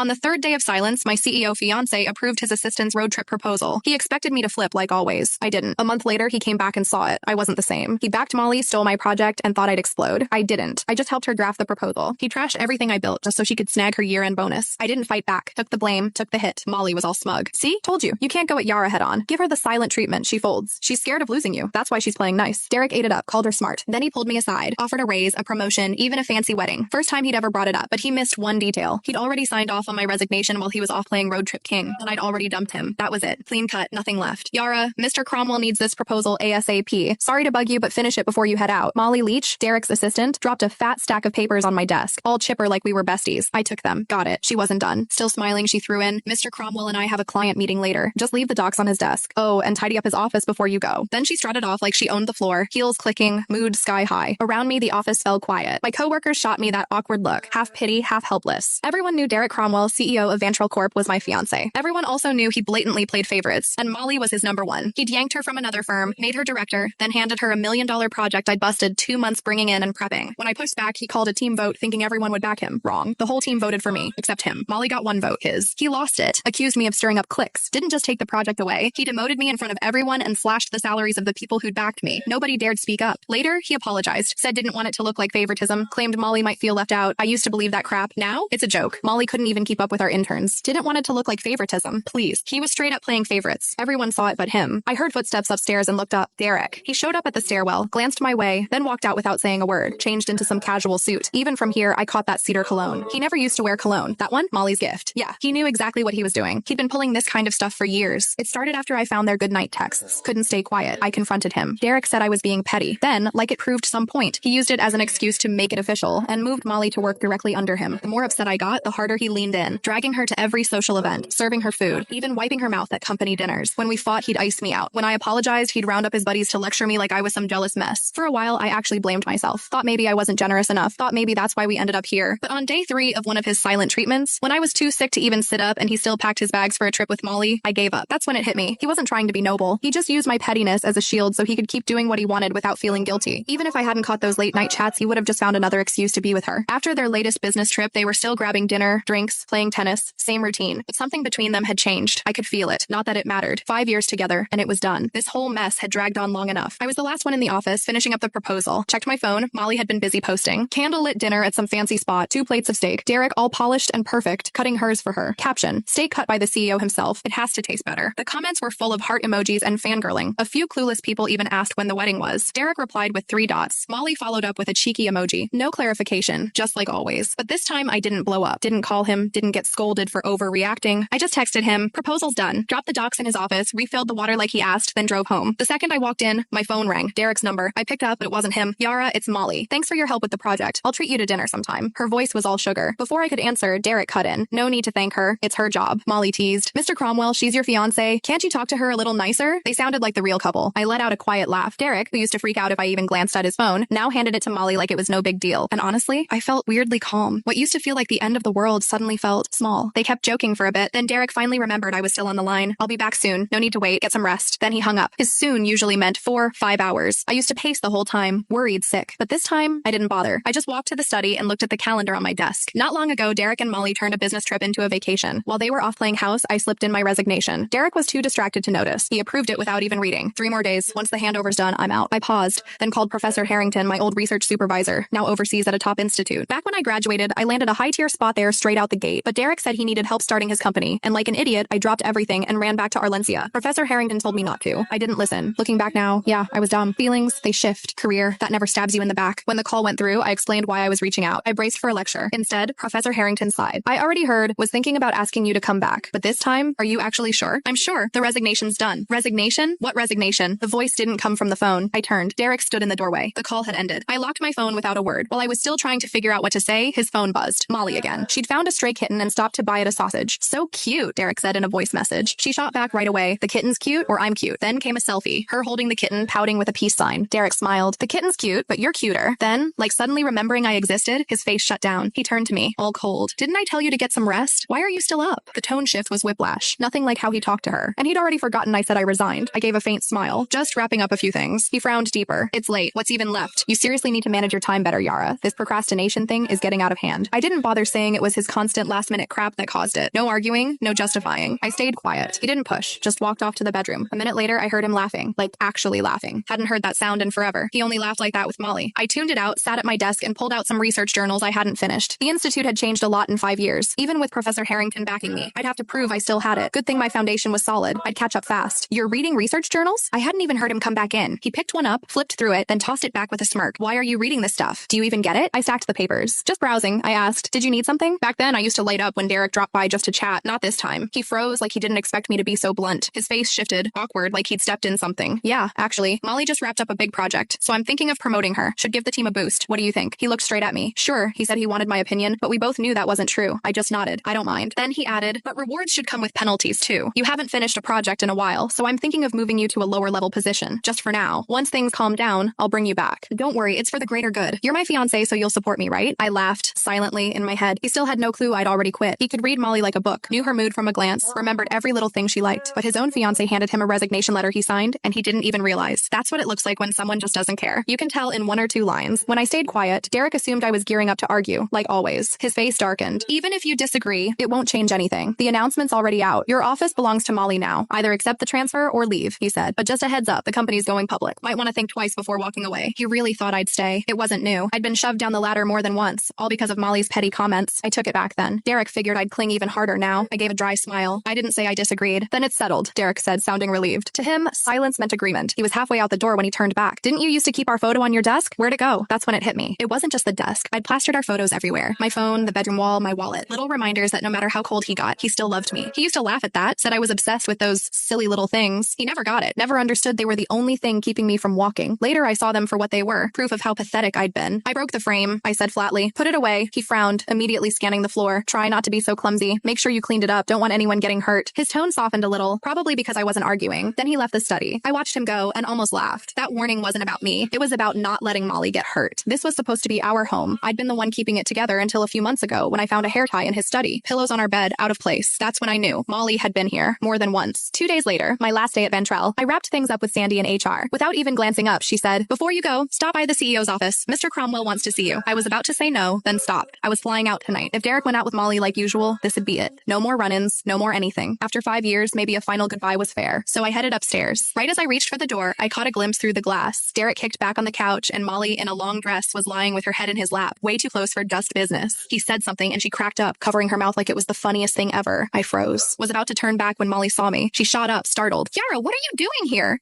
On the third day of silence, my CEO fiancé approved his assistant's road trip proposal. He expected me to flip like always. I didn't. A month later, he came back and saw it. I wasn't the same. He backed Molly, stole my project, and thought I'd explode. I didn't. I just helped her draft the proposal. He trashed everything I built just so she could snag her year-end bonus. I didn't fight back. Took the blame, took the hit. Molly was all smug. See? Told you. You can't go at Yara head-on. Give her the silent treatment. She folds. She's scared of losing you. That's why she's playing nice. Derrick ate it up, called her smart. Then he pulled me aside, offered a raise, a promotion, even a fancy wedding. First time he'd ever brought it up, but he missed one detail. He'd already signed off on my resignation while he was off playing Road Trip King, and I'd already dumped him. That was it. Clean cut. Nothing left. Yara, Mr. Cromwell needs this proposal ASAP. Sorry to bug you, but finish it before you head out. Molly Leach, Derrick's assistant, dropped a fat stack of papers on my desk, all chipper like we were besties. I took them. Got it. She wasn't done. Still smiling, she threw in, Mr. Cromwell and I have a client meeting later. Just leave the docs on his desk. Oh, and tidy up his office before you go. Then she strutted off like she owned the floor, heels clicking, mood sky high. Around me, the office fell quiet. My coworkers shot me that awkward look, half pity, half helpless. Everyone knew Derrick Cromwell, CEO of Vantral Corp, was my fiancé. Everyone also knew he blatantly played favorites, and Molly was his number one. He'd yanked her from another firm, made her director, then handed her $1 million project I'd busted 2 months bringing in and prepping. When I pushed back, he called a team vote thinking everyone would back him. Wrong. The whole team voted for me, except him. Molly got 1 vote, his. He lost it, accused me of stirring up cliques, didn't just take the project away. He demoted me in front of everyone and slashed the salaries of the people who'd backed me. Nobody dared speak up. Later, he apologized, said didn't want it to look like favoritism, claimed Molly might feel left out. I used to believe that crap. Now, it's a joke. Molly couldn't even keep up with our interns. Didn't want it to look like favoritism. Please. He was straight up playing favorites. Everyone saw it but him. I heard footsteps upstairs and looked up. Derrick. He showed up at the stairwell, glanced my way, then walked out without saying a word, changed into some casual suit. Even from here, I caught that cedar cologne. He never used to wear cologne. That one? Molly's gift. Yeah, he knew exactly what he was doing. He'd been pulling this kind of stuff for years. It started after I found their goodnight texts. Couldn't stay quiet. I confronted him. Derrick said I was being petty. Then, like it proved some point, he used it as an excuse to make it official and moved Molly to work directly under him. The more upset I got, the harder he leaned in, dragging her to every social event, serving her food, even wiping her mouth at company dinners. When we fought, he'd ice me out. When I apologized, he'd round up his buddies to lecture me like I was some jealous mess. For a while, I actually blamed myself. Thought maybe I wasn't generous enough. Thought maybe that's why we ended up here. But on day 3 of one of his silent treatments, when I was too sick to even sit up and he still packed his bags for a trip with Molly, I gave up. That's when it hit me. He wasn't trying to be noble. He just used my pettiness as a shield so he could keep doing what he wanted without feeling guilty. Even if I hadn't caught those late night chats, he would have just found another excuse to be with her. After their latest business trip, they were still grabbing dinner, drinks, playing tennis, same routine. But something between them had changed. I could feel it. Not that it mattered. 5 years together, and it was done. This whole mess had dragged on long enough. I was the last one in the office, finishing up the proposal. Checked my phone. Molly had been busy posting. Candlelit dinner at some fancy spot. 2 plates of steak. Derrick, all polished and perfect, cutting hers for her. Caption: steak cut by the CEO himself. It has to taste better. The comments were full of heart emojis and fangirling. A few clueless people even asked when the wedding was. Derrick replied with 3 dots. Molly followed up with a cheeky emoji. No clarification, just like always. But this time I didn't blow up. Didn't call him. Didn't get scolded for overreacting. I just texted him, proposal's done. Dropped the docs in his office, refilled the water like he asked, then drove home. The second I walked in, my phone rang. Derrick's number. I picked up, but it wasn't him. Yara, it's Molly. Thanks for your help with the project. I'll treat you to dinner sometime. Her voice was all sugar. Before I could answer, Derrick cut in. No need to thank her. It's her job. Molly teased. Mr. Cromwell, she's your fiancé. Can't you talk to her a little nicer? They sounded like the real couple. I let out a quiet laugh. Derrick, who used to freak out if I even glanced at his phone, now handed it to Molly like it was no big deal. And honestly, I felt weirdly calm. What used to feel like the end of the world suddenly felt small. They kept joking for a bit. Then Derrick finally remembered I was still on the line. I'll be back soon. No need to wait. Get some rest. Then he hung up. His soon usually meant 4-5 hours. I used to pace the whole time, worried sick. But this time, I didn't bother. I just walked to the study and looked at the calendar on my desk. Not long ago, Derrick and Molly turned a business trip into a vacation. While they were off playing house, I slipped in my resignation. Derrick was too distracted to notice. He approved it without even reading. 3 more days. Once the handover's done, I'm out. I paused, then called Professor Harrington, my old research supervisor, now overseas at a top institute. Back when I graduated, I landed a high-tier spot there straight out the gate, but Derrick said he needed help starting his company, and like an idiot, I dropped everything and ran back to Arlencia. Professor Harrington told me not to. I didn't listen. Looking back now, yeah, I was dumb. Feelings, they shift. Career, that never stabs you in the back. When the call went through, I explained why I was reaching out. I braced for a lecture. Instead, Professor Harrington sighed. I already heard, was thinking about asking you to come back, but this time, are you actually sure? I'm sure. The resignation's done. Resignation? What resignation? The voice didn't come from the phone. I turned. Derrick stood in the doorway. The call had ended. I locked my phone without a word. While I was still trying to figure out what to say, his phone buzzed. Molly again. She'd found a stray kitten and stopped to buy it a sausage. So cute, Derrick said in a voice message. She shot back right away. The kitten's cute, or I'm cute. Then came a selfie. Her holding the kitten, pouting with a peace sign. Derrick smiled. The kitten's cute, but you're cuter. Then, like suddenly remembering I existed, his face shut down. He turned to me, all cold. Didn't I tell you to get some rest? Why are you still up? The tone shift was whiplash. Nothing like how he talked to her. And he'd already forgotten I said I resigned. I gave a faint smile. Just wrapping up a few things. He frowned deeper. It's late. What's even left? You seriously need to manage your time better, Yara. This procrastination thing is getting out of hand. I didn't bother saying it was his constant last-minute crap that caused it. No arguing, no justifying. I stayed quiet. He didn't push, just walked off to the bedroom. A minute later, I heard him laughing, like actually laughing. Hadn't heard that sound in forever. He only laughed like that with Molly. I tuned it out, sat at my desk, and pulled out some research journals I hadn't finished. The Institute had changed a lot in 5 years. Even with Professor Harrington backing me, I'd have to prove I still had it. Good thing my foundation was solid. I'd catch up fast. You're reading research journals? I hadn't even heard him come back in. He picked one up, flipped through it, then tossed it back with a smirk. Why are you reading this stuff? Do you even get it? I stacked the papers. Just browsing, I asked. Did you need something? Back then, I used to light up when Derrick dropped by just to chat. Not this time. He froze like he didn't expect me to be so blunt. His face shifted, awkward, like he'd stepped in something. Yeah, actually, Molly just wrapped up a big project, so I'm thinking of promoting her. Should give the team a boost. What do you think? He looked straight at me. Sure, he said he wanted my opinion, but we both knew that wasn't true. I just nodded. I don't mind. Then he added, but rewards should come with penalties too. You haven't finished a project in a while, so I'm thinking of moving you to a lower level position, just for now. Once things calm down, I'll bring you back. Don't worry, it's for the greater good. You're my fiancé, so you'll support me, right? I laughed, silently, in my head. He still had no clue I'd already quit. He could read Molly like a book, knew her mood from a glance, remembered every little thing she liked, but his own fiancé handed him a resignation letter he signed, and he didn't even realize. That's what it looks like when someone just doesn't care. You can tell in 1 or 2 lines. When I stayed quiet, Derrick assumed I was gearing up to argue, like always. His face darkened. Even if you disagree, it won't change anything. The announcement's already out. Your office belongs to Molly now. Either accept the transfer or leave, he said. But just a heads up, the company's going public. Might want to think twice before walking away. He really thought I'd stay. It wasn't new. I'd been shoved down the ladder more than once, all because of Molly's petty comments. I took it back then. Derrick figured I'd cling even harder now. I gave a dry smile. I didn't say I disagreed. Then it's settled, Derrick said, sounding relieved. To him, silence meant agreement. He was halfway out the door when he turned back. Didn't you used to keep our photo on your desk? Where'd it go? That's when it hit me. It wasn't just the desk. I'd plastered our photos everywhere. My phone, the bedroom wall, my wallet. Little reminders that no matter how cold he got, he still loved me. He used to laugh at that, said I was obsessed with those silly little things. He never got it. Never understood they were the only thing keeping me from walking. Later, I saw them for what they were. Proof of how pathetic I'd been. I broke the frame, I said flatly. Put it away. He frowned, immediately scanning the floor. Try not to be so clumsy. Make sure you cleaned it up. Don't want anyone getting hurt. His tone softened a little, probably because I wasn't arguing. Then he left the study. I watched him go and almost laughed. That warning wasn't about me. It was about not letting Molly get hurt. This was supposed to be our home. I'd been the one keeping it together until a few months ago when I found a hair tie in his study. Pillows on our bed, out of place. That's when I knew Molly had been here more than once. 2 days later, my last day at Ventrell, I wrapped things up with Sandy in HR. Without even glancing up, she said, "Before you go, stop by the CEO's office. Mr. Cromwell wants to see you." I was about to say no, then stopped. I was flying out tonight. If Derrick went out with Molly like usual, this would be it. No more run-ins, no more anything. After 5 years, maybe a final goodbye was fair. So I headed upstairs. Right as I reached for the door, I caught a glimpse through the glass. Derrick kicked back on the couch, and Molly, in a long dress, was lying with her head in his lap, way too close for just business. He said something, and she cracked up, covering her mouth like it was the funniest thing ever. I froze. Was about to turn back when Molly saw me. She shot up, startled. "Yara, what are you doing here?"